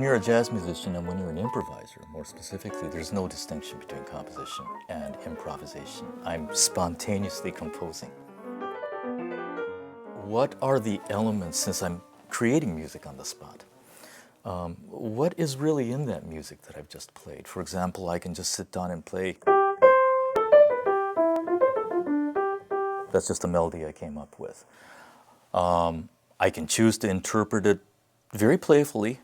When you're a jazz musician and when you're an improviser, more specifically, there's no distinction between composition and improvisation. I'm spontaneously composing. What are the elements, since I'm creating music on the spot? What is really in that music that I've just played? For example, I can just sit down and play. That's just a melody I came up with. I can choose to interpret it very playfully.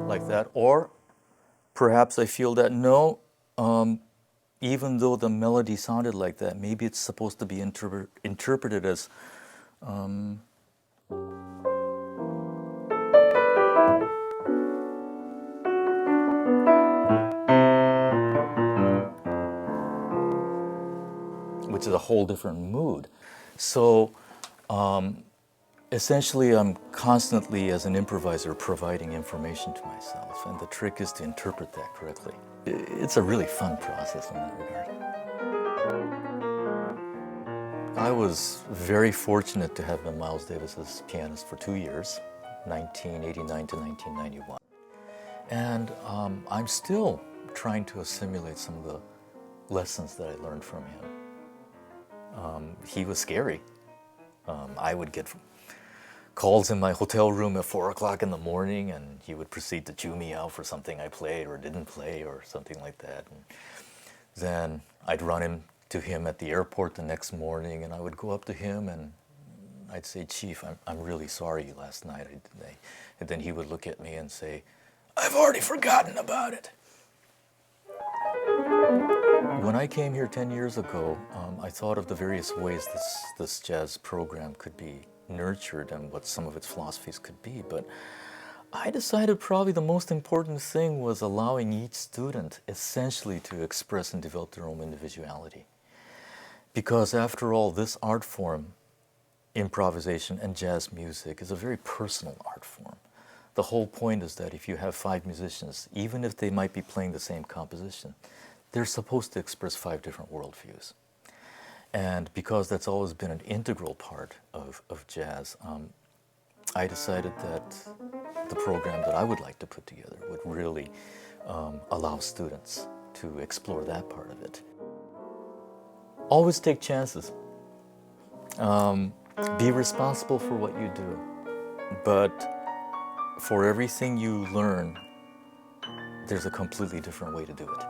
Like that. Or perhaps I feel that no, even though the melody sounded like that, maybe it's supposed to be interpreted as which is a whole different mood. So essentially I'm constantly, as an improviser, providing information to myself, and the trick is to interpret that correctly. It's a really fun process in that regard. I was very fortunate to have been Miles Davis's pianist for 2 years, 1989 to 1991. And I'm still trying to assimilate some of the lessons that I learned from him. He was scary. I would get calls in my hotel room at 4 o'clock in the morning, and he would proceed to chew me out for something I played or didn't play or something like that. And then I'd run into him at the airport the next morning, and I would go up to him and I'd say, "Chief, I'm really sorry last night." And then he would look at me and say, "I've already forgotten about it." When I came here 10 years ago, I thought of the various ways this jazz program could be nurtured and what some of its philosophies could be, but I decided probably the most important thing was allowing each student essentially to express and develop their own individuality. Because after all, this art form, improvisation and jazz music, is a very personal art form. The whole point is that if you have 5 musicians, even if they might be playing the same composition, they're supposed to express 5 different worldviews. And because that's always been an integral part of jazz, I decided that the program that I would like to put together would really allow students to explore that part of it. Always take chances. Be responsible for what you do. But for everything you learn, there's a completely different way to do it.